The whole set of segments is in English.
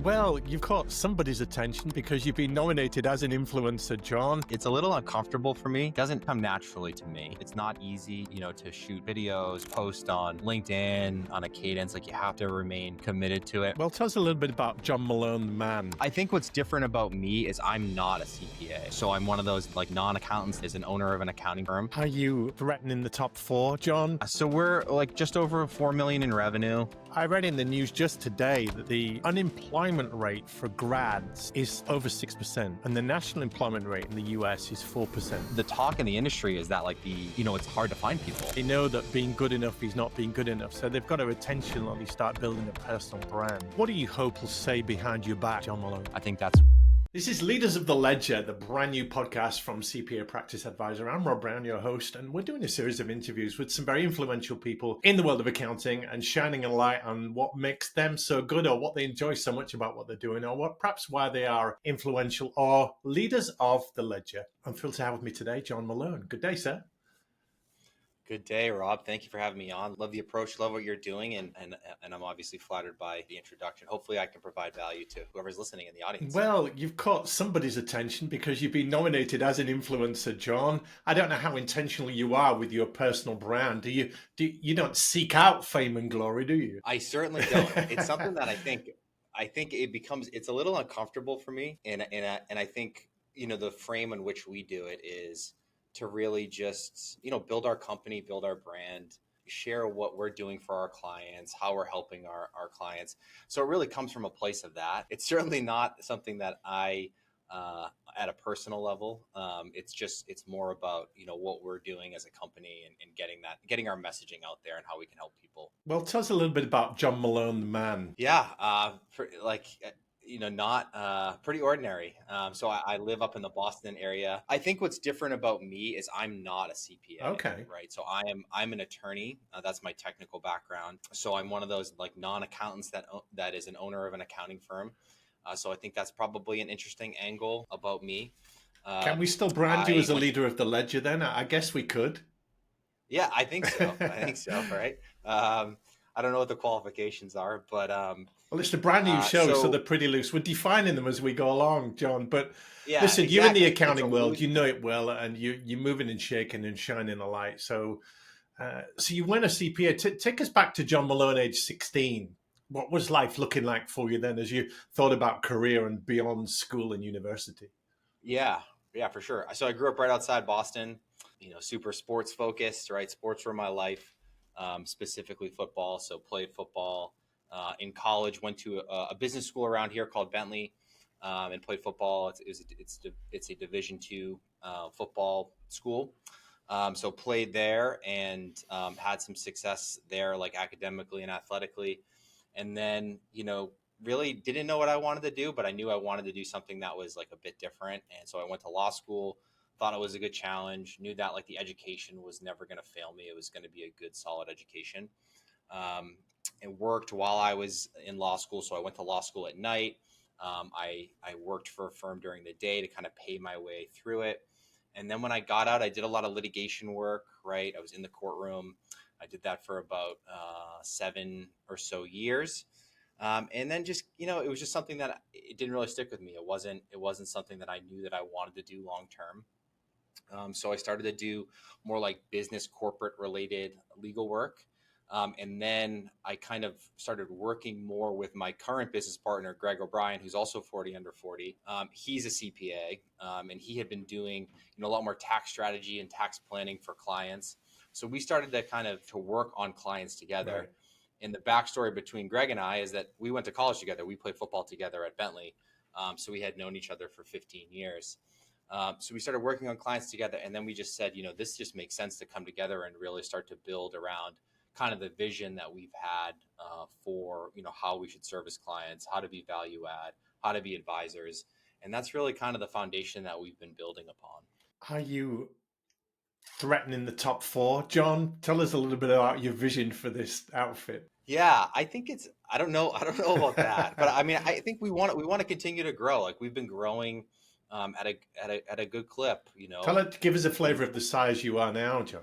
Well, you've caught somebody's attention because you've been nominated as an influencer, John. It's a little uncomfortable for me. It doesn't come naturally to me. It's not easy, to shoot videos, post on LinkedIn on a cadence. Like you have to remain committed to it. Well, tell us a little bit about John Malone, the man. I think what's different about me is I'm not a CPA. So I'm one of those like non-accountants, is an owner of an accounting firm. Are you threatening the top four, John? So we're like just over 4 million in revenue. I read in the news just today that the unemployment rate for grads is over 6%, and the national employment rate in the US is 4%. The talk in the industry is that it's hard to find people. They know that being good enough is not being good enough, so they've got to intentionally start building a personal brand. What do you hope will say behind your back, John Malone? I think that's This is Leaders of the Ledger, the brand new podcast from CPA Practice Advisor. I'm Rob Brown, your host, and we're doing a series of interviews with some very influential people in the world of accounting and shining a light on what makes them so good, or what they enjoy so much about what they're doing, or what perhaps why they are influential or leaders of the ledger. I'm thrilled to have with me today John Malone. Good day, sir. Good day, Rob. Thank you for having me on. Love the approach, love what you're doing, and I'm obviously flattered by the introduction. Hopefully I can provide value to whoever's listening in the audience. Well, you've caught somebody's attention because you've been nominated as an influencer, John. I don't know how intentional you are with your personal brand. You don't seek out fame and glory, do you? I certainly don't. It's something that I think it's a little uncomfortable for me, and I think the frame in which we do it is to really just, build our company, build our brand, share what we're doing for our clients, how we're helping our clients. So it really comes from a place of that. It's certainly not something that I, at a personal level, it's more about, what we're doing as a company and getting our messaging out there and how we can help people. Well, tell us a little bit about John Malone, the man. Yeah. Not pretty ordinary. So I live up in the Boston area. I think what's different about me is I'm not a CPA. Okay. Right. So I'm an attorney. That's my technical background. So I'm one of those like non-accountants that is an owner of an accounting firm. So I think that's probably an interesting angle about me. Can we still brand you as a leader of the ledger then? I guess we could. Yeah, I think so. Right. I don't know what the qualifications are, but well, it's a brand new show, so they're pretty loose. We're defining them as we go along, John. But yeah, listen, exactly. You're in the accounting world, you know it well, and you're moving and shaking and shining a light. So you went a CPA. Take us back to John Malone, age 16. What was life looking like for you then, as you thought about career and beyond school and university? Yeah, for sure. So I grew up right outside Boston. Super sports focused. Right, sports were my life. Specifically football. So played football in college, went to a business school around here called Bentley and played football. It's a Division II football school. So played there and had some success there, like academically and athletically. And then, really didn't know what I wanted to do, but I knew I wanted to do something that was like a bit different. And so I went to law school. Thought it was a good challenge, knew that like the education was never going to fail me. It was going to be a good, solid education. And worked while I was in law school. So I went to law school at night. I worked for a firm during the day to kind of pay my way through it. And then when I got out, I did a lot of litigation work, right? I was in the courtroom. I did that for about 7 or so years. And then just, it was just something that it didn't really stick with me. It wasn't something that I knew that I wanted to do long term. So I started to do more like business, corporate related legal work. And then I kind of started working more with my current business partner, Greg O'Brien, who's also 40 under 40. He's a CPA, and he had been doing, a lot more tax strategy and tax planning for clients. So we started to work on clients together. Right. And the backstory between Greg and I is that we went to college together. We played football together at Bentley. So we had known each other for 15 years. So we started working on clients together, and then we just said, this just makes sense to come together and really start to build around kind of the vision that we've had for, how we should service clients, how to be value add, how to be advisors. And that's really kind of the foundation that we've been building upon. Are you threatening the top four, John? Tell us a little bit about your vision for this outfit. Yeah, I think I don't know about that, but I mean, I think we want to continue to grow. Like we've been growing at a good clip, Give us a flavor of the size you are now, John.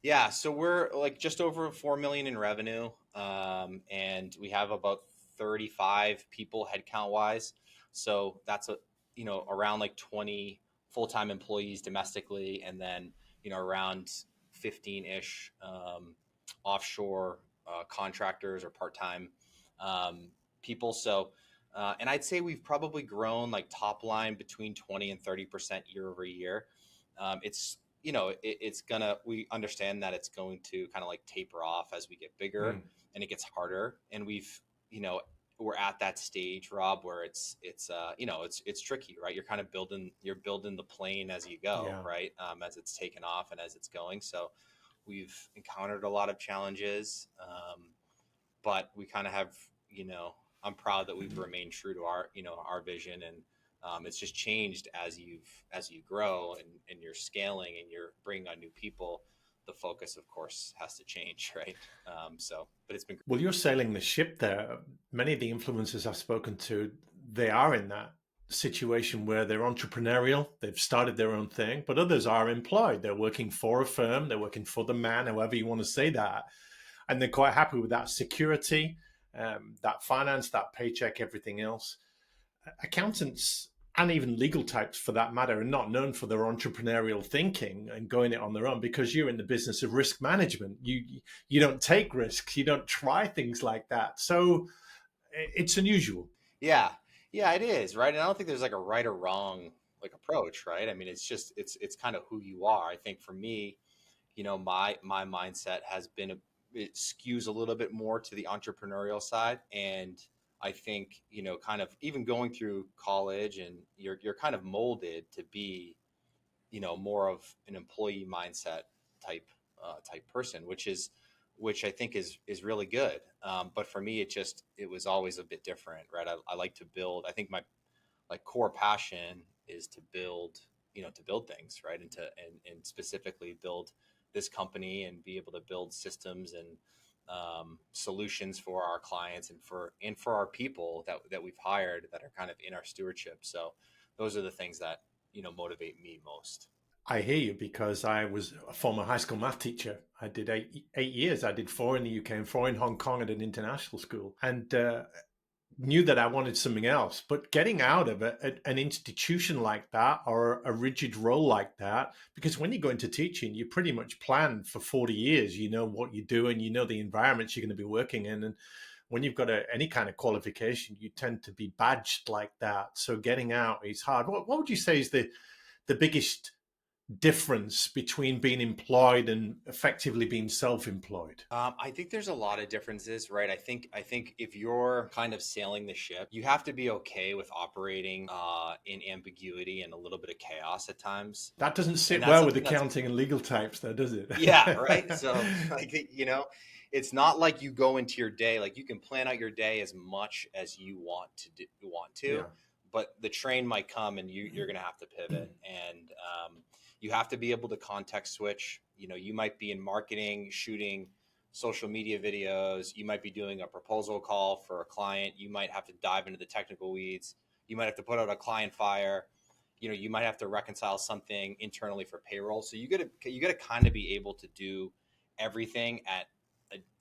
Yeah, so we're like just over 4 million in revenue, and we have about 35 people headcount wise. So that's around like 20 full-time employees domestically, and then, around 15-ish offshore contractors or part-time people. So, and I'd say we've probably grown like top line between 20 and 30% year over year. It's, we understand that it's going to kind of like taper off as we get bigger and it gets harder. And we're at that stage, Rob, where it's tricky, right? You're building the plane as you go, Yeah. right? As it's taken off and as it's going. So we've encountered a lot of challenges, but we kind of have, I'm proud that we've remained true to our vision, and it's just changed as you grow and you're scaling and you're bringing on new people. The focus, of course, has to change, right? But it's been great. Well, you're sailing the ship there. Many of the influencers I've spoken to, they are in that situation where they're entrepreneurial, they've started their own thing, but others are employed. They're working for a firm, they're working for the man, however you want to say that. And they're quite happy with that security, that finance, that paycheck, everything else. Accountants and even legal types for that matter are not known for their entrepreneurial thinking and going it on their own, because you're in the business of risk management. You don't take risks, you don't try things like that. So it's unusual. Yeah, yeah, it is, right. And I don't think there's like a right or wrong like approach, right? I mean, it's kind of who you are. I think for me, my mindset has been it skews a little bit more to the entrepreneurial side. And I think, kind of even going through college, and you're kind of molded to be, more of an employee mindset type person, which I think is really good. But for me, it was always a bit different, right? I like to build. I think my like core passion is to build, to build things, right? And specifically build this company and be able to build systems and solutions for our clients and for our people that we've hired that are kind of in our stewardship. So those are the things that, motivate me most. I hear you, because I was a former high school math teacher. I did 8 years. I did 4 in the UK and 4 in Hong Kong at an international school, and knew that I wanted something else. But getting out of an institution like that, or a rigid role like that, because when you go into teaching, you pretty much plan for 40 years. You know what you're doing, you know the environments you're going to be working in. And when you've got any kind of qualification, you tend to be badged like that. So getting out is hard. What would you say is the biggest difference between being employed and effectively being self-employed? I think there's a lot of differences, right? I think if you're kind of sailing the ship, you have to be okay with operating in ambiguity and a little bit of chaos at times. That doesn't And sit that's well with something that's accounting and legal types, though, does it? yeah, right. So like it's not like you go into your day, like you can plan out your day as much as you want to, Yeah. but the train might come and you're going to have to pivot, and you have to be able to context switch. You might be in marketing, shooting social media videos. You might be doing a proposal call for a client. You might have to dive into the technical weeds. You might have to put out a client fire. You might have to reconcile something internally for payroll. So you got to kind of be able to do everything at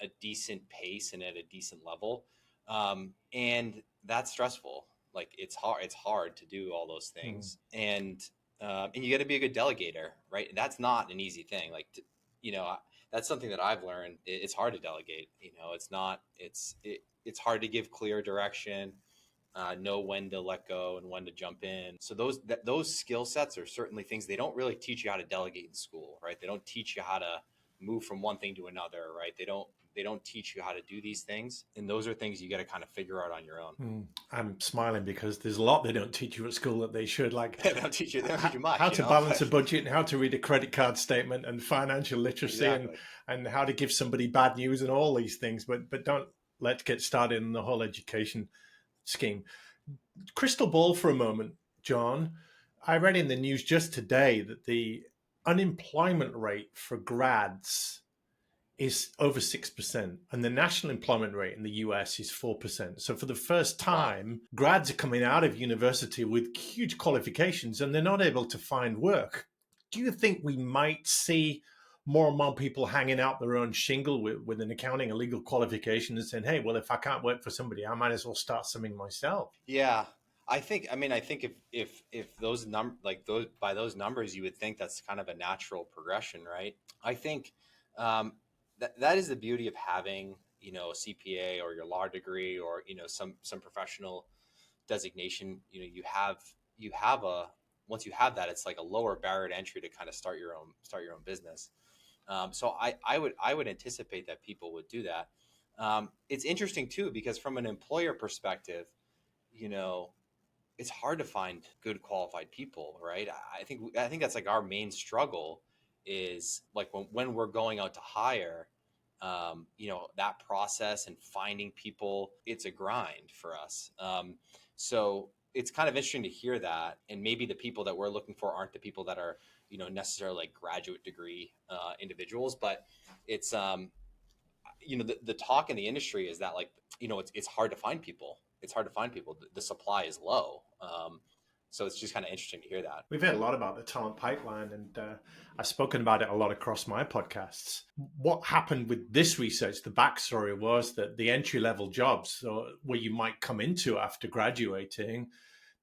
a decent pace and at a decent level. And that's stressful. Like it's hard to do all those things. And you got to be a good delegator, right? That's not an easy thing. Like, that's something that I've learned. It's hard to delegate. It's hard to give clear direction, know when to let go and when to jump in. So those skill sets are certainly things they don't really teach you how to delegate in school, right? They don't teach you how to move from one thing to another, right? They don't teach you how to do these things, and those are things you got to kind of figure out on your own. I'm smiling because there's a lot they don't teach you at school that they should, like They don't teach you much. how to balance a budget and how to read a credit card statement and financial literacy Exactly. and how to give somebody bad news and all these things. But let's get started in the whole education scheme. Crystal ball for a moment, John. I read in the news just today that the unemployment rate for grads is over 6%, and the national employment rate in the US is 4%. So for the first time, grads are coming out of university with huge qualifications and they're not able to find work. Do you think we might see more and more people hanging out their own shingle with an accounting and legal qualification and saying, hey, well, if I can't work for somebody, I might as well start something myself. Yeah. I think if those like those by those numbers, you would think that's kind of a natural progression, right? I think that is the beauty of having, a CPA or your law degree, or, some professional designation. You have a once you have that, it's like a lower barrier to entry to kind of start your own business. So I would anticipate that people would do that. It's interesting too, because from an employer perspective, you know, it's hard to find good qualified people, right? I think that's like our main struggle, is like when we're going out to hire, that process and finding people, it's a grind for us. So it's kind of interesting to hear that, and maybe the people that we're looking for aren't the people that are, necessarily like graduate degree individuals, but it's the talk in the industry is that, like, it's hard to find people. It's hard to find people. The supply is low. So it's just kind of interesting to hear that. We've heard a lot about the talent pipeline, and I've spoken about it a lot across my podcasts. What happened with this research, the backstory was that the entry level jobs, so where you might come into after graduating,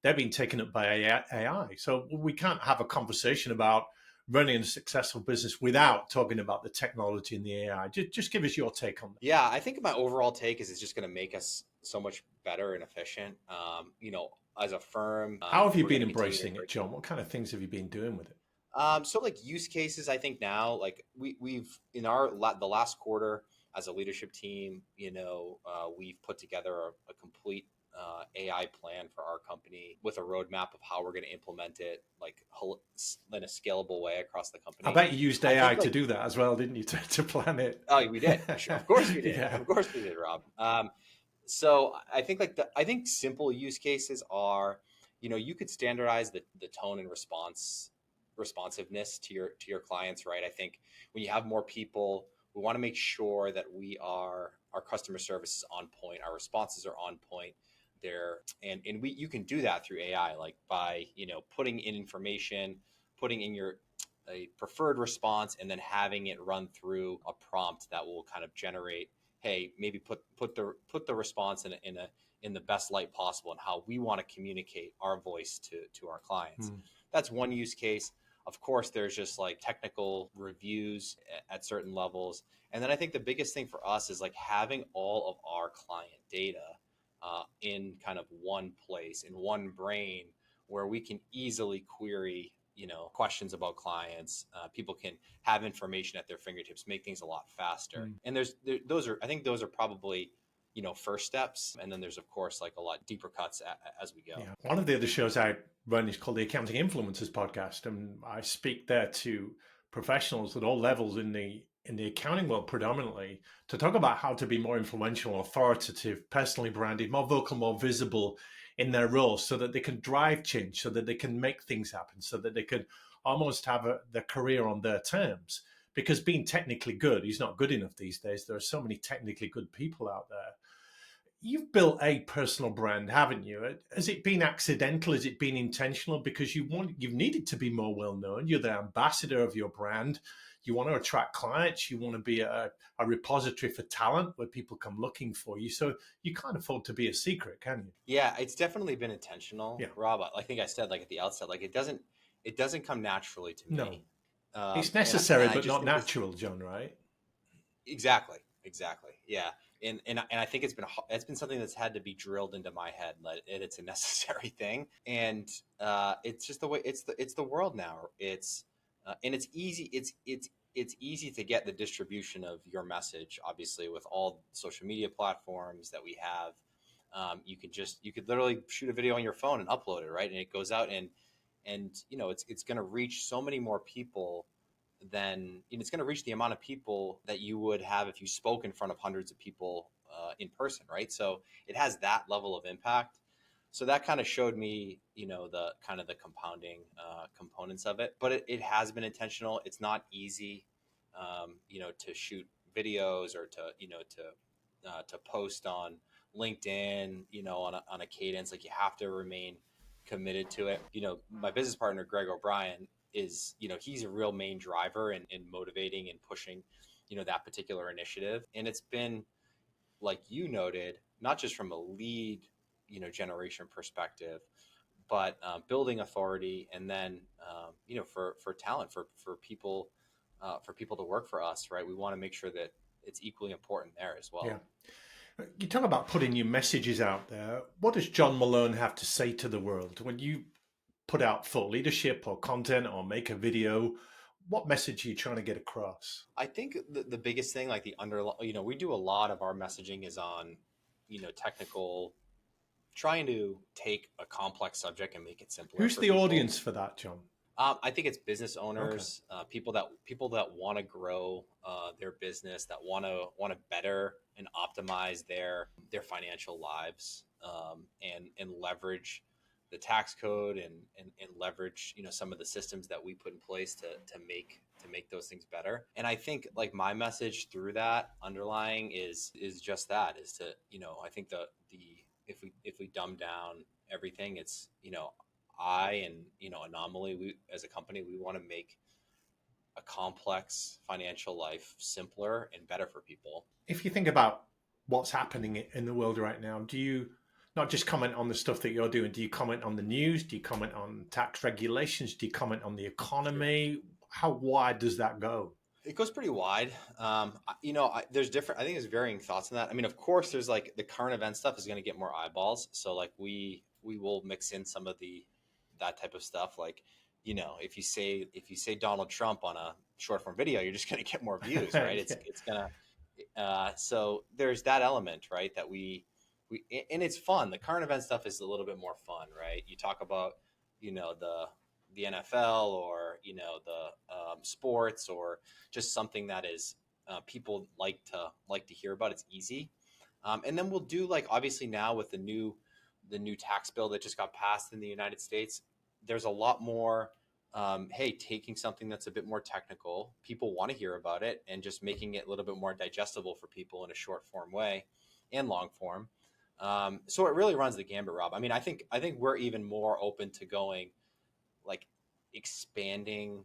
they're being taken up by AI. So we can't have a conversation about running a successful business without talking about the technology and the AI. Just give us your take on that. Yeah, I think my overall take is it's just going to make us so much better and efficient. As a firm, How have you we're been going to continue to embracing it, John? What kind of things have you been doing with it? So like use cases, I think now, like we've in the last quarter as a leadership team, we've put together a complete AI plan for our company with a roadmap of how we're going to implement it, like in a scalable way across the I company. bet you used I AI think to like, do that as well, didn't you, to plan it? oh, we did. Sure. Of course we did. Yeah. Of course we did, Rob. So I think I think simple use cases are, you could standardize the tone and responsiveness to your clients, right? I think when you have more people, we want to make sure that our customer service is on point, our responses are on point there, and you can do that through AI, like by putting in information, putting in your a preferred response, and then having it run through a prompt that will kind of generate, hey, maybe put the response in the best light possible, and how we want to communicate our voice to our clients. Hmm. That's one use case. Of course, there's just like technical reviews at certain levels. And then I think the biggest thing for us is like having all of our client data in kind of one place, in one brain, where we can easily query, questions about clients. People can have information at their fingertips, make things a lot faster. Hmm. And I think those are probably, first steps. And then there's, of course, like a lot deeper cuts as we go. Yeah. One of the other shows I run is called the Accounting Influencers Podcast, and I speak there to professionals at all levels in the accounting world predominantly, to talk about how to be more influential, authoritative, personally branded, more vocal, more visible in their roles, so that they can drive change, so that they can make things happen, so that they can almost have their career on their terms. Because being technically good is not good enough these days. There are so many technically good people out there. You've built a personal brand, haven't you? Has it been accidental? Has it been intentional? Because you've needed to be more well known. You're the ambassador of your brand. You want to attract clients. You want to be a repository for talent where people come looking for you. So you can't afford to be a secret, can you? Yeah, it's definitely been intentional, Yeah. Rob. I think I said, like, at the outset, like it doesn't come naturally to No, me. it's necessary And I but just not think this. natural, John. Right? Exactly. Yeah. And I think it's been something that's had to be drilled into my head, that it's a necessary thing. And it's just the way it's the world now. And it's easy. It's easy to get the distribution of your message, obviously, with all social media platforms that we have. You could literally shoot a video on your phone and upload it, right? And it goes out, and it's going to reach so many more people than, it's going to reach the amount of people that you would have if you spoke in front of hundreds of people in person, right? So it has that level of impact. So that kind of showed me, the kind of the compounding components of it. But it has been intentional. It's not easy, to shoot videos, or to post on LinkedIn, on a cadence. Like, you have to remain committed to it. My business partner, Greg O'Brien, he's a real main driver in motivating and pushing, that particular initiative. And it's been, like you noted, not just from a lead, generation perspective, but building authority, and then for talent, for people to work for us, right? We want to make sure that it's equally important there as Yeah. well. You talk about putting your messages out there. What does John Malone have to say to the world when you put out thought leadership or content or make a video? What message are you trying to get across? I think the biggest thing, like the underlying, we do a lot of our messaging is on, technical, trying to take a complex subject and make it simpler Who's for the people. audience for that, John? I think it's business Okay. owners, people that want to grow their business, that want to better and optimize their financial lives, and leverage the tax code, and leverage some of the systems that we put in place to make those things better. And I think, like, my message through that underlying is just that, is to, I think the if we dumb down everything, it's, and, Anomaly, we as a company, we want to make a complex financial life simpler and better for people. If you think about what's happening in the world right now, do you not just comment on the stuff that you're doing? Do you comment on the news? Do you comment on tax regulations? Do you comment on the Sure. economy? How wide does that go? It goes pretty wide. There's different. I think there's varying thoughts on that. I mean, of course, there's like the current event stuff is going to get more eyeballs. So like we will mix in some of that type of stuff. Like, if you say Donald Trump on a short form video, you're just going to get more views, right? Yeah. It's gonna. So there's that element, right? That and it's fun. The current event stuff is a little bit more fun, right? You talk about, the NFL, or the sports, or just something that is, people like to hear about. It's easy, and then we'll do, like, obviously now with the new tax bill that just got passed in the United States. There's a lot more. Hey, taking something that's a bit more technical, people want to hear about it, and just making it a little bit more digestible for people in a short form way and long form. So it really runs the gambit, Rob. I mean, I think we're even more open to going, like, expanding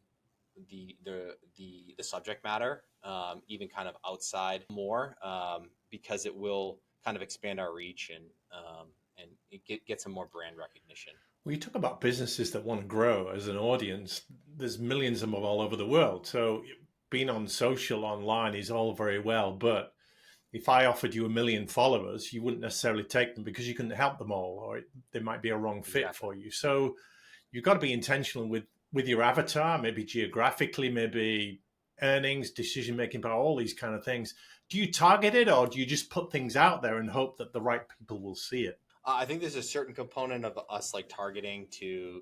the subject matter, even kind of outside more, because it will kind of expand our reach, and get some more brand recognition. Well, you talk about businesses that want to grow as an audience. There's millions of them all over the world. So being on social online is all very well, but if I offered you 1 million followers, you wouldn't necessarily take them because you couldn't help them all, or they might be a wrong fit Exactly. for you. So you've got to be intentional with your avatar, maybe geographically, maybe earnings, decision making, but all these kind of things. Do you target it, or do you just put things out there and hope that the right people will see it? I think there's a certain component of us, like, targeting to,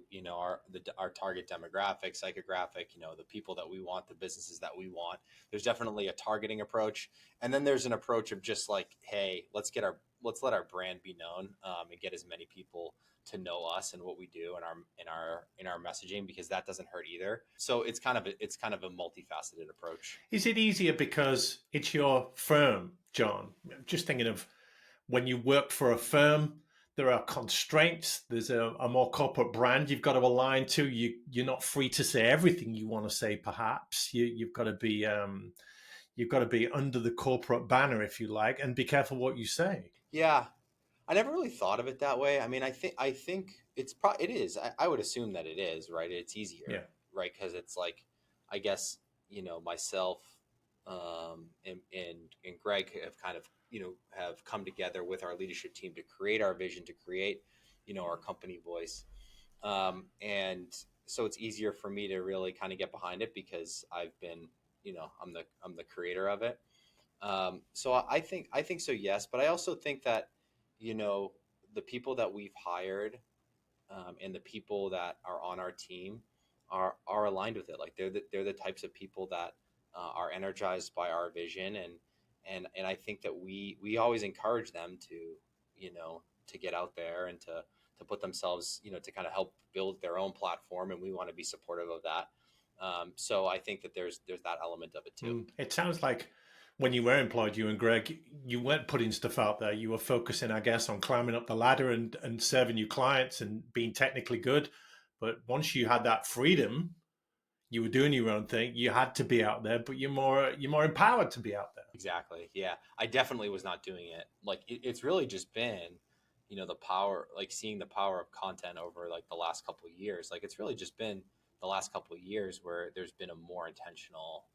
our target demographic, psychographic, the people that we want, the businesses that we want. There's definitely a targeting approach, and then there's an approach of just like, hey, let's let our brand be known, and get as many people to know us and what we do in our messaging, because that doesn't hurt either. So it's kind of a multifaceted approach. Is it easier because it's your firm, John? Just thinking of when you work for a firm, there are constraints. There's a more corporate brand you've got to align to. You're not free to say everything you want to say. Perhaps you've got to be under the corporate banner, if you like, and be careful what you say. Yeah, I never really thought of it that way. I mean, I think it is. I would assume that it is, right. It's Yeah. easier, right? Because it's like, I guess, myself, and Greg have kind of, have come together with our leadership team to create our vision, to create, our company voice, and so it's easier for me to really kind of get behind it, because I've been, I'm the creator of it. So I think so, yes, but I also think that, you know the people that we've hired, and the people that are on our team are aligned with it. Like, they're the types of people that, are energized by our vision, and I think that we always encourage them to get out there, and to put themselves, to kind of help build their own platform, and we want to be supportive of that. So I think that there's that element of it too. It sounds like when you were employed, you and Greg, you weren't putting stuff out there. You were focusing, I guess, on climbing up the ladder and serving your clients and being technically good. But once you had that freedom, You were doing your own thing. You had to be out there, but you're more empowered to be out there. Exactly. Yeah. I definitely was not doing it. Like it's really just been, the power, like seeing the power of content over like the last couple of years. Like it's really just been the last couple of years where there's been a more intentional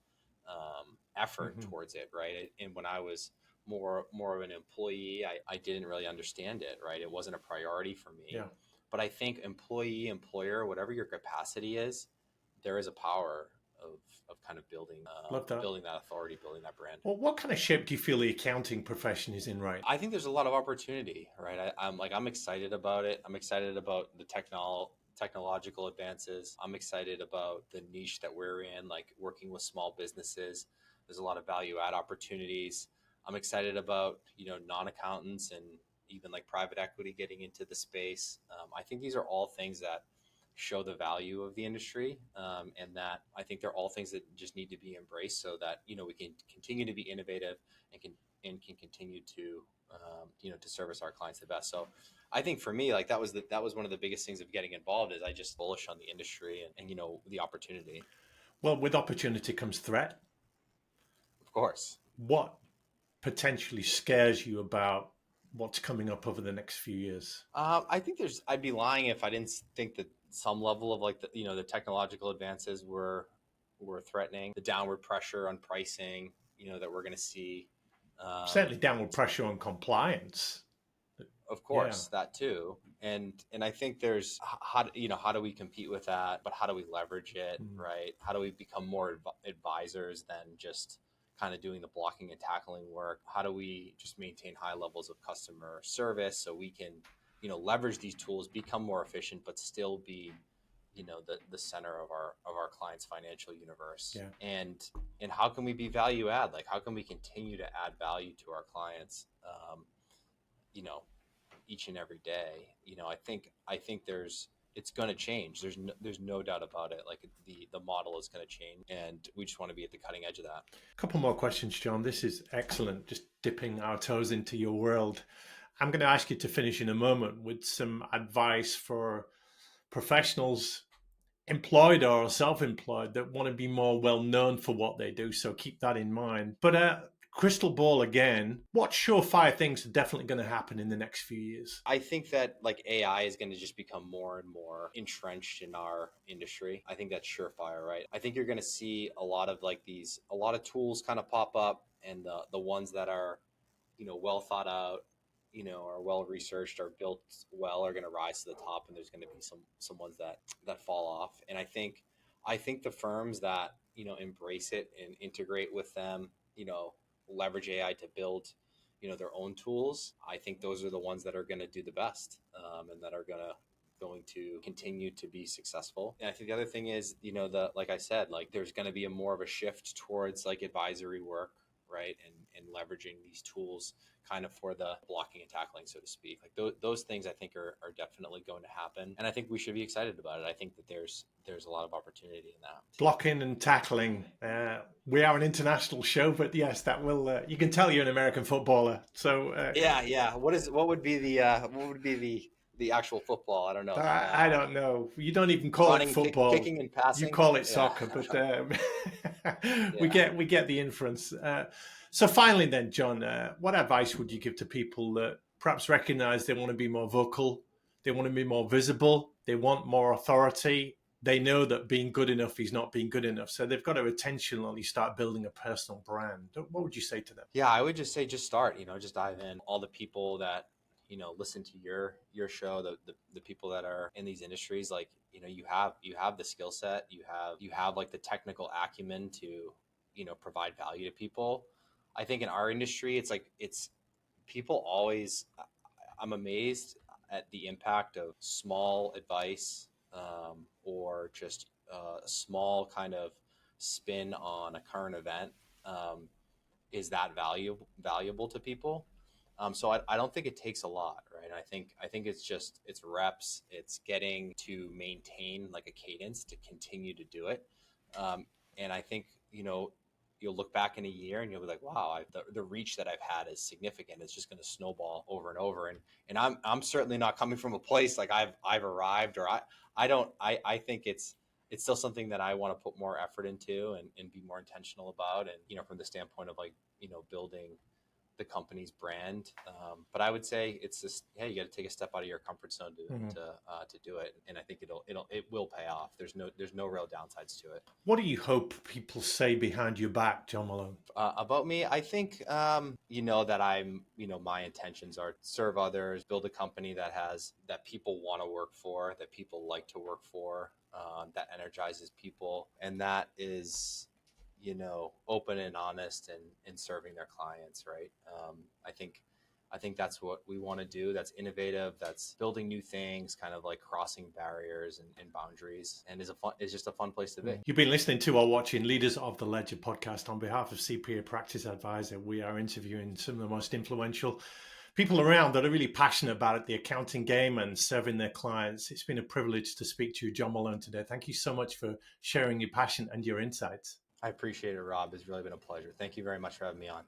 effort Hmm. towards it. Right. And when I was more of an employee, I didn't really understand it. Right. It wasn't a priority for me. Yeah, But I think employee, employer, whatever your capacity is, there is a power of, of kind of love that. building that authority, building that brand. Well, what kind of shape do you feel the accounting profession is in right I think there's a lot of opportunity, right? I'm excited about it. I'm excited about the technological advances. I'm excited about the niche that we're in, like working with small businesses. There's a lot of value add opportunities. I'm excited about non-accountants and even like private equity getting into the space. I think these are all things that show the value of the industry, and that I think they're all things that just need to be embraced so that we can continue to be innovative and can continue to to service our clients the best. So I think for me, like that was one of the biggest things of getting involved is I just bullish on the industry and the opportunity. well, with opportunity comes threat. Of course. What potentially scares you about what's coming up over the next few years? I think I'd be lying if I didn't think that some level of like the technological advances were threatening the downward pressure on pricing, that we're going to see. Certainly Um, downward pressure on compliance. Of Yeah. course, that too, and I think there's how do we compete with that, but how do we leverage it, Mm. right? How do we become more advisors than just kind of doing the blocking and tackling work? How do we just maintain high levels of customer service so we can leverage these tools, become more efficient, but still be the center of our clients' financial universe, Yeah. and how can we be value add? Like how can we continue to add value to our clients? You know, each and every day. I think it's going to change. There's no doubt about it. Like the model is going to change, and we just want to be at the cutting edge of that. A couple more questions, John. This is excellent. Just dipping our toes into your world. I'm going to ask you to finish in a moment with some advice for professionals, employed or self-employed, that want to be more well known for what they do. So keep that in mind. But crystal ball again, what surefire things are definitely going to happen in the next few years? I think that like AI is going to just become more and more entrenched in our industry. I think that's surefire, right? I think you're going to see a lot of tools kind of pop up, and the ones that are well thought out, are well researched, are built well, are going to rise to the top, and there's going to be some ones that fall off. And I think the firms that embrace it and integrate with them, leverage AI to build their own tools. I think those are the ones that are going to do the best, and that are going to continue to be successful. And I think the other thing is, the like I said, like there's going to be a more of a shift towards like advisory work, right, and leveraging these tools kind of for the blocking and tackling, so to speak. Like those things I think are definitely going to happen, and I think we should be excited about it. I think that there's a lot of opportunity in that. Blocking and tackling. We are an international show, but yes, that will. You can tell you're an American footballer. So Yeah. What would be the actual football? I don't know. I don't know. You don't even call it Running, football. kicking, and You passing. call it Yeah, soccer, but we yeah. get the inference. So finally, then, John, what advice would you give to people that perhaps recognize they want to be more vocal, they want to be more visible, they want more authority, they know that being good enough is not being good enough, so they've got to intentionally start building a personal brand. What would you say to them? Yeah, I would just say just start. Just dive in. All the people that listen to your show, the people that are in these industries, like you have the skill set, you have like the technical acumen to provide value to people. I think in our industry, it's people always. I'm amazed at the impact of small advice, or just a small kind of spin on a current event. Is that valuable to people? So I don't think it takes a lot, right? I think it's reps. It's getting to maintain like a cadence to continue to do it. And I think you'll look back in a year and you'll be like, wow, the reach that I've had is significant. It's just going to snowball over and over. And I'm certainly not coming from a place like I've arrived, or I don't I think it's still something that I want to put more effort into and be more intentional about. And, from the standpoint of like, building the company's brand. But I would say it's just, hey, you got to take a step out of your comfort zone to do it. And I think it will pay off. There's no real downsides to it. What do you hope people say behind your back, John Malone? About me, I think, that I'm, my intentions are to serve others, build a company that people want to work for, that people like to work for, that energizes people. And that is, open and honest and serving their clients. Right. I think that's what we want to do. That's innovative. That's building new things, kind of like crossing barriers and boundaries, and is just a fun place to be. You've been listening to or watching Leaders of the Ledger podcast. On behalf of CPA Practice Advisor, we are interviewing some of the most influential people around that are really passionate about it, the accounting game and serving their clients. It's been a privilege to speak to you, John Malone, today. Thank you so much for sharing your passion and your insights. I appreciate it, Rob. It's really been a pleasure. Thank you very much for having me on.